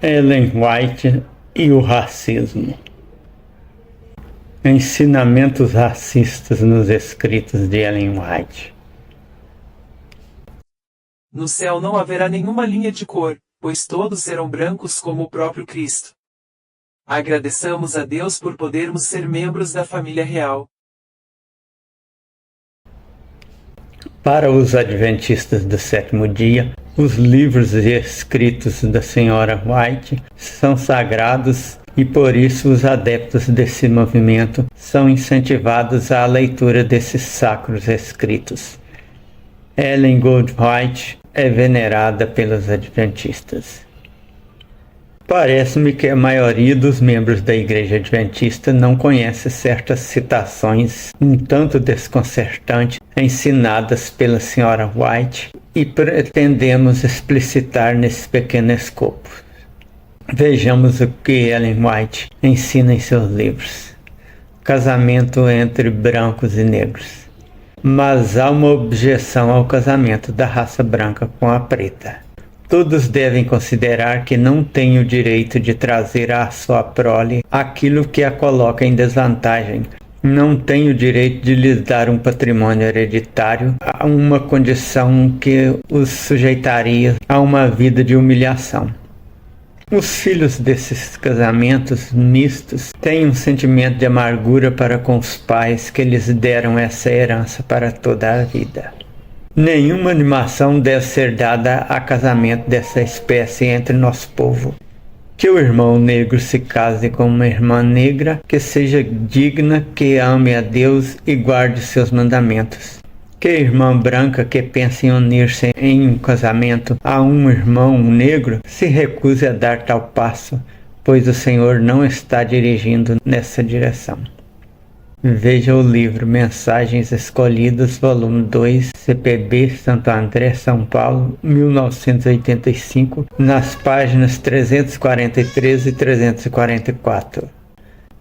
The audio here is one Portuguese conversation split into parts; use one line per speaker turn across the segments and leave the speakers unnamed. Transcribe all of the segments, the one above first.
Ellen White e o racismo. Ensinamentos racistas nos escritos de Ellen White.
No céu não haverá nenhuma linha de cor, pois todos serão brancos como o próprio Cristo. Agradeçamos a Deus por podermos ser membros da família real.
Para os adventistas do sétimo dia, os livros e escritos da Sra. White são sagrados e por isso os adeptos desse movimento são incentivados à leitura desses sacros escritos. Ellen Gold White é venerada pelos adventistas. Parece-me que a maioria dos membros da Igreja Adventista não conhece certas citações um tanto desconcertantes ensinadas pela Sra. White e pretendemos explicitar nesse pequeno escopo. Vejamos o que Ellen White ensina em seus livros. Casamento entre brancos e negros. Mas há uma objeção ao casamento da raça branca com a preta. Todos devem considerar que não têm o direito de trazer à sua prole aquilo que a coloca em desvantagem. Não têm o direito de lhes dar um patrimônio hereditário a uma condição que os sujeitaria a uma vida de humilhação. Os filhos desses casamentos mistos têm um sentimento de amargura para com os pais que lhes deram essa herança para toda a vida. Nenhuma animação deve ser dada a casamento dessa espécie entre nosso povo. Que o irmão negro se case com uma irmã negra, que seja digna, que ame a Deus e guarde seus mandamentos. Que a irmã branca que pense em unir-se em um casamento a um irmão negro se recuse a dar tal passo, pois o Senhor não está dirigindo nessa direção. Veja o livro Mensagens Escolhidas, volume 2, CPB, Santo André, São Paulo, 1985, nas páginas 343 e 344.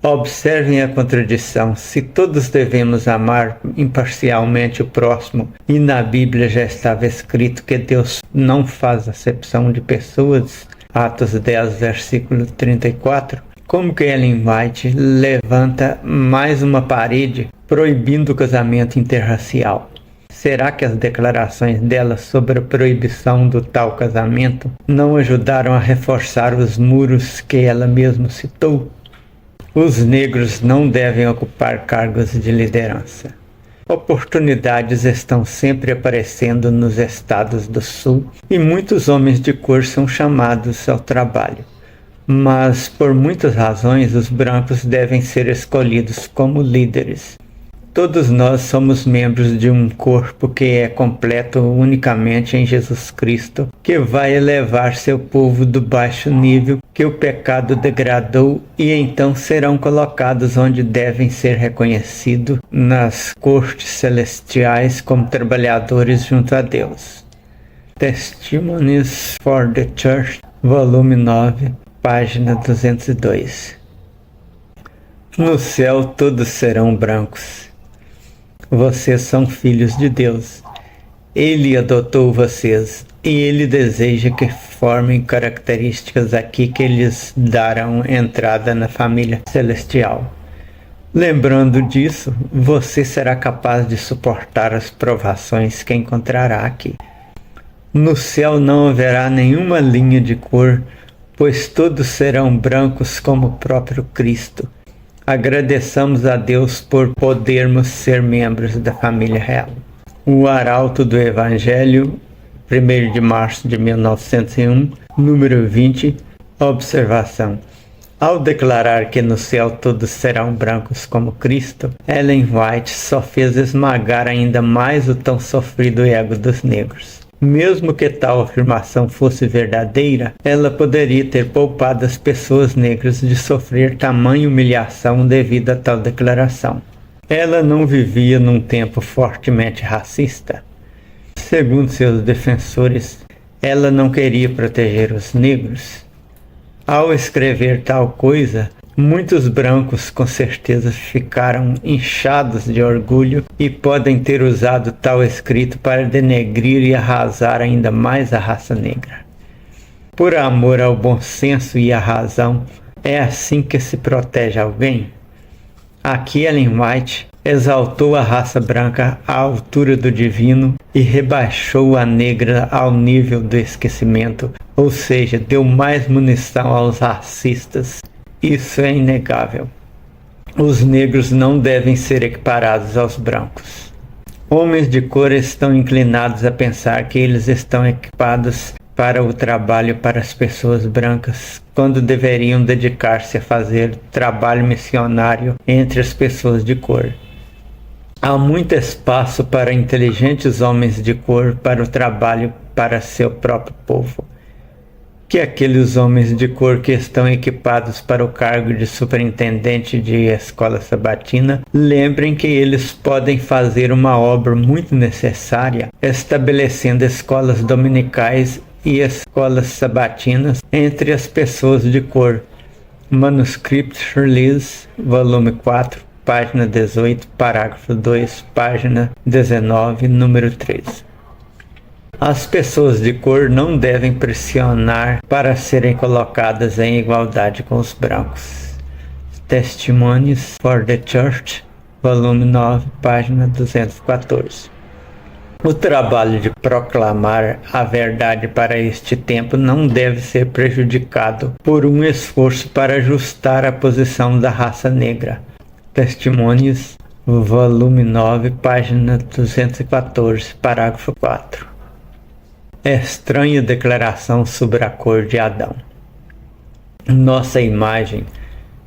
Observem a contradição. Se todos devemos amar imparcialmente o próximo, e na Bíblia já estava escrito que Deus não faz acepção de pessoas, Atos 10, versículo 34, como que Ellen White levanta mais uma parede proibindo o casamento interracial? Será que as declarações dela sobre a proibição do tal casamento não ajudaram a reforçar os muros que ela mesma citou? Os negros não devem ocupar cargos de liderança. Oportunidades estão sempre aparecendo nos estados do sul e muitos homens de cor são chamados ao trabalho. Mas, por muitas razões, os brancos devem ser escolhidos como líderes. Todos nós somos membros de um corpo que é completo unicamente em Jesus Cristo, que vai elevar seu povo do baixo nível que o pecado degradou e então serão colocados onde devem ser reconhecidos nas cortes celestiais como trabalhadores junto a Deus. Testimonies for the Church, volume 9, página 202. No céu todos serão brancos. Vocês são filhos de Deus. Ele adotou vocês e Ele deseja que formem características aqui que lhes darão entrada na família celestial. Lembrando disso, você será capaz de suportar as provações que encontrará aqui. No céu não haverá nenhuma linha de cor, pois todos serão brancos como o próprio Cristo. Agradeçamos a Deus por podermos ser membros da família real. O Arauto do Evangelho, 1º de março de 1901, número 20, observação. Ao declarar que no céu todos serão brancos como Cristo, Ellen White só fez esmagar ainda mais o tão sofrido ego dos negros. Mesmo que tal afirmação fosse verdadeira, ela poderia ter poupado as pessoas negras de sofrer tamanha humilhação devido a tal declaração. Ela não vivia num tempo fortemente racista. Segundo seus defensores, ela não queria proteger os negros. Ao escrever tal coisa, muitos brancos com certeza ficaram inchados de orgulho e podem ter usado tal escrito para denegrir e arrasar ainda mais a raça negra. por amor ao bom senso e à razão, é assim que se protege alguém? Aqui Ellen White exaltou a raça branca à altura do divino e rebaixou a negra ao nível do esquecimento, ou seja, deu mais munição aos racistas. Isso é inegável. Os negros não devem ser equiparados aos brancos. Homens de cor estão inclinados a pensar que eles estão equipados para o trabalho para as pessoas brancas, quando deveriam dedicar-se a fazer trabalho missionário entre as pessoas de cor. Há muito espaço para inteligentes homens de cor para o trabalho para seu próprio povo. Que aqueles homens de cor que estão equipados para o cargo de superintendente de escola sabatina lembrem que eles podem fazer uma obra muito necessária, estabelecendo escolas dominicais e escolas sabatinas entre as pessoas de cor. Manuscript Release, volume 4, página 18, parágrafo 2, página 19, número 13. As pessoas de cor não devem pressionar para serem colocadas em igualdade com os brancos. Testimonies for the Church, volume 9, página 214. O trabalho de proclamar a verdade para este tempo não deve ser prejudicado por um esforço para ajustar a posição da raça negra. Testimonies, volume 9, página 214, parágrafo 4. Estranha declaração sobre a cor de Adão. Nossa imagem,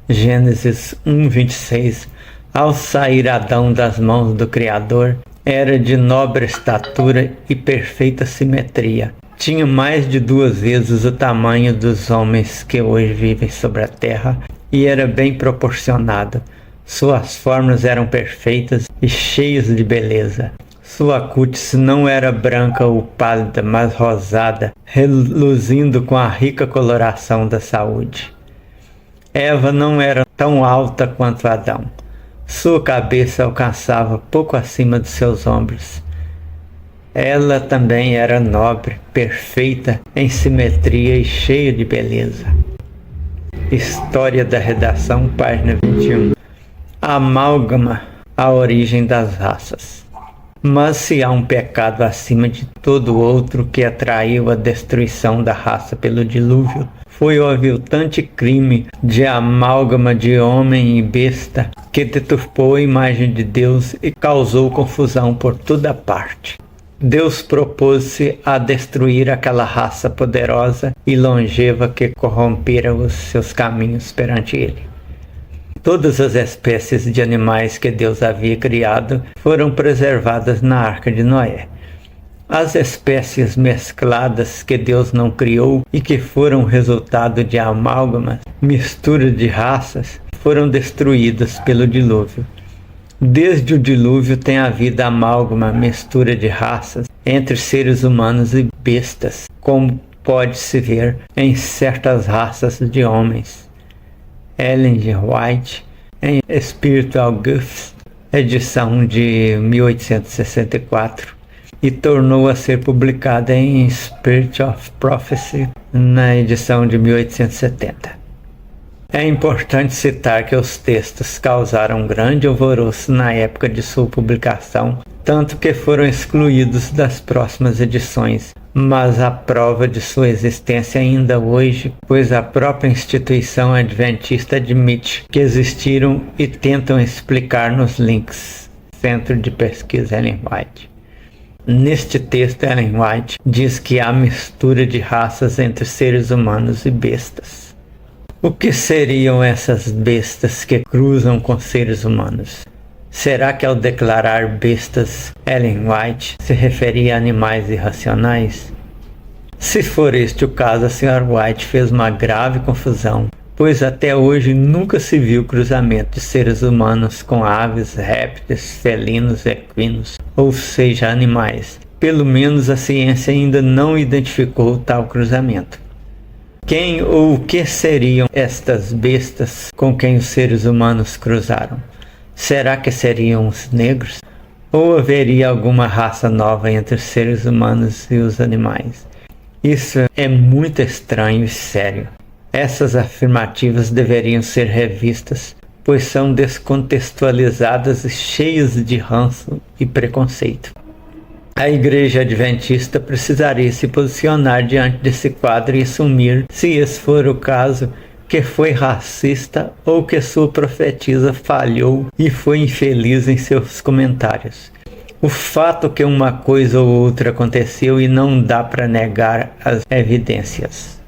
Gênesis 1:26, ao sair Adão das mãos do Criador, era de nobre estatura e perfeita simetria. Tinha mais de 2 vezes o tamanho dos homens que hoje vivem sobre a terra e era bem proporcionado. Suas formas eram perfeitas e cheias de beleza. Sua cútis não era branca ou pálida, mas rosada, reluzindo com a rica coloração da saúde. Eva não era tão alta quanto Adão. Sua cabeça alcançava pouco acima de seus ombros. Ela também era nobre, perfeita, em simetria e cheia de beleza. História da Redação, página 21. Amálgama, a origem das raças. Mas se há um pecado acima de todo outro que atraiu a destruição da raça pelo dilúvio, foi o aviltante crime de amálgama de homem e besta que deturpou a imagem de Deus e causou confusão por toda parte. Deus propôs-se a destruir aquela raça poderosa e longeva que corrompera os seus caminhos perante ele. Todas as espécies de animais que Deus havia criado foram preservadas na Arca de Noé. As espécies mescladas que Deus não criou e que foram resultado de amálgamas, mistura de raças, foram destruídas pelo dilúvio. Desde o dilúvio tem havido amálgama, mistura de raças entre seres humanos e bestas, como pode-se ver em certas raças de homens. Ellen White, em Spiritual Gifts, edição de 1864, e tornou a ser publicada em Spirit of Prophecy, na edição de 1870. É importante citar que os textos causaram grande alvoroço na época de sua publicação, tanto que foram excluídos das próximas edições, mas a prova de sua existência ainda hoje, pois a própria instituição adventista admite que existiram e tentam explicar nos links. Centro de Pesquisa Ellen White. Neste texto, Ellen White diz que há mistura de raças entre seres humanos e bestas. O que seriam essas bestas que cruzam com seres humanos? Será que ao declarar bestas, Ellen White se referia a animais irracionais? Se for este o caso, a Sra. White fez uma grave confusão, pois até hoje nunca se viu cruzamento de seres humanos com aves, répteis, felinos, equinos, ou seja, animais. Pelo menos a ciência ainda não identificou tal cruzamento. Quem ou o que seriam estas bestas com quem os seres humanos cruzaram? Será que seriam os negros? Ou haveria alguma raça nova entre os seres humanos e os animais? Isso é muito estranho e sério. Essas afirmativas deveriam ser revistas, pois são descontextualizadas e cheias de ranço e preconceito. A Igreja Adventista precisaria se posicionar diante desse quadro e assumir, se esse for o caso, que foi racista ou que sua profetisa falhou e foi infeliz em seus comentários. O fato que uma coisa ou outra aconteceu e não dá para negar as evidências.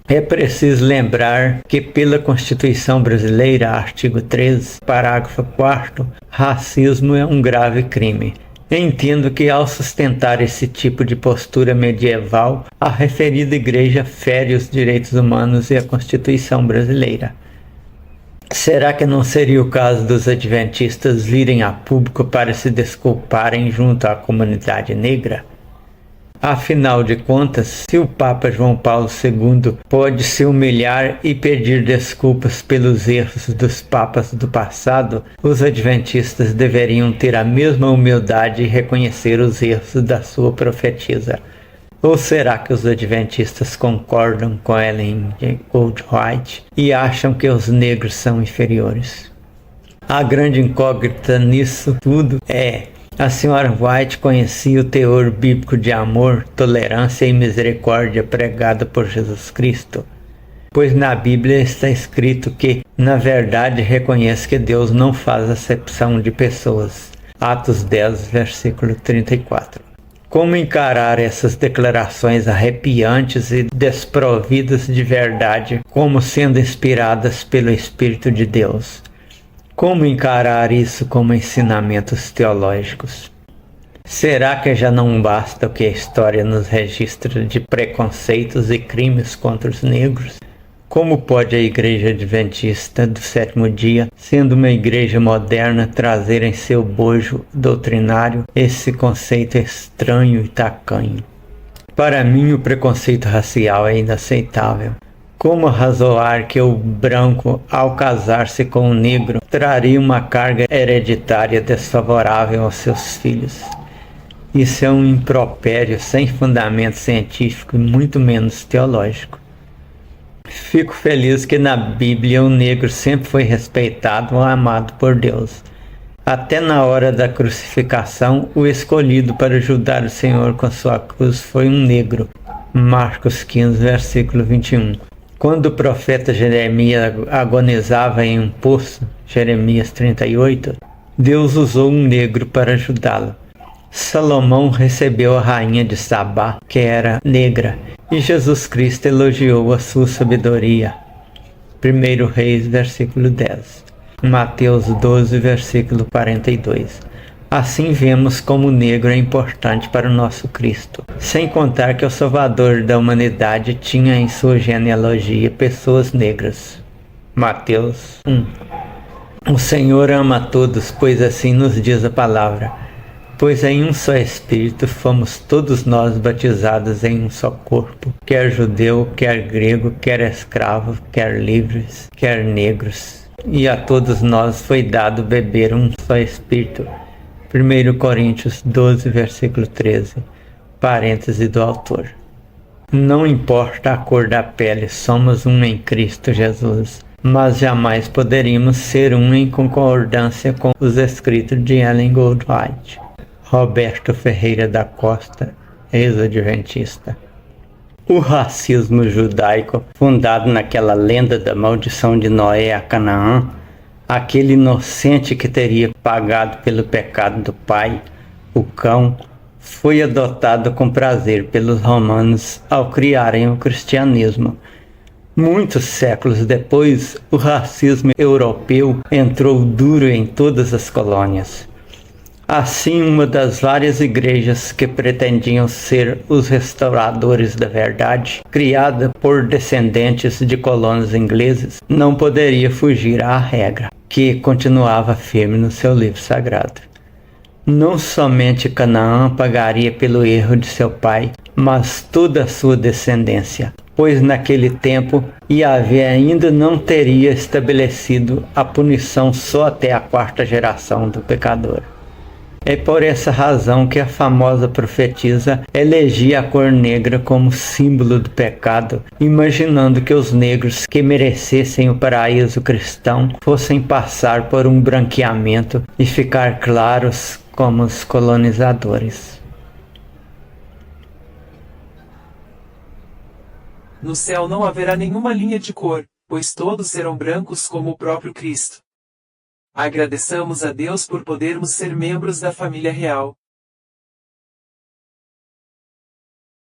É preciso lembrar que pela Constituição Brasileira, artigo 13, parágrafo 4º, racismo é um grave crime. Entendo que ao sustentar esse tipo de postura medieval, a referida igreja fere os direitos humanos e a Constituição brasileira. Será que não seria o caso dos adventistas virem a público para se desculparem junto à comunidade negra? Afinal de contas, se o Papa João Paulo II pode se humilhar e pedir desculpas pelos erros dos papas do passado, os adventistas deveriam ter a mesma humildade e reconhecer os erros da sua profetisa. Ou será que os adventistas concordam com Ellen G. Goldwhite e acham que os negros são inferiores? A grande incógnita nisso tudo é: a senhora White conhecia o teor bíblico de amor, tolerância e misericórdia pregado por Jesus Cristo? Pois na Bíblia está escrito que, na verdade, reconhece que Deus não faz acepção de pessoas. Atos 10, versículo 34. Como encarar essas declarações arrepiantes e desprovidas de verdade como sendo inspiradas pelo Espírito de Deus? Como encarar isso como ensinamentos teológicos? Será que já não basta o que a história nos registra de preconceitos e crimes contra os negros? Como pode a Igreja Adventista do Sétimo Dia, sendo uma igreja moderna, trazer em seu bojo doutrinário esse conceito estranho e tacanho? Para mim, o preconceito racial é inaceitável. Como razoar que o branco, ao casar-se com o negro, traria uma carga hereditária desfavorável aos seus filhos? Isso é um impropério sem fundamento científico e muito menos teológico. Fico feliz que na Bíblia o negro sempre foi respeitado ou amado por Deus. Até na hora da crucificação, o escolhido para ajudar o Senhor com sua cruz foi um negro. Marcos 15, versículo 21. Quando o profeta Jeremias agonizava em um poço, Jeremias 38, Deus usou um negro para ajudá-lo. Salomão recebeu a rainha de Sabá, que era negra, e Jesus Cristo elogiou a sua sabedoria. 1 Reis, versículo 10. Mateus 12, versículo 42. Assim vemos como o negro é importante para o nosso Cristo, sem contar que o Salvador da humanidade tinha em sua genealogia pessoas negras. Mateus 1. O Senhor ama a todos, pois assim nos diz a palavra. Pois em um só Espírito fomos todos nós batizados em um só corpo, quer judeu, quer grego, quer escravo, quer livres, quer negros. E a todos nós foi dado beber um só Espírito. 1 Coríntios 12, versículo 13, parêntese do autor. Não importa a cor da pele, somos um em Cristo Jesus, mas jamais poderíamos ser um em concordância com os escritos de Ellen Goldwhite. Roberto Ferreira da Costa, ex-adventista. O racismo judaico, fundado naquela lenda da maldição de Noé a Canaã, aquele inocente que teria pagado pelo pecado do pai, o cão, foi adotado com prazer pelos romanos ao criarem o cristianismo. Muitos séculos depois, o racismo europeu entrou duro em todas as colônias. Assim, uma das várias igrejas que pretendiam ser os restauradores da verdade, criada por descendentes de colonos ingleses, não poderia fugir à regra, que continuava firme no seu livro sagrado. Não somente Canaã pagaria pelo erro de seu pai, mas toda a sua descendência, pois naquele tempo Yahvé ainda não teria estabelecido a punição só até a quarta geração do pecador. É por essa razão que a famosa profetisa elegia a cor negra como símbolo do pecado, imaginando que os negros que merecessem o paraíso cristão fossem passar por um branqueamento e ficar claros como os colonizadores.
No céu não haverá nenhuma linha de cor, pois todos serão brancos como o próprio Cristo. Agradeçamos a Deus por podermos ser membros da família real.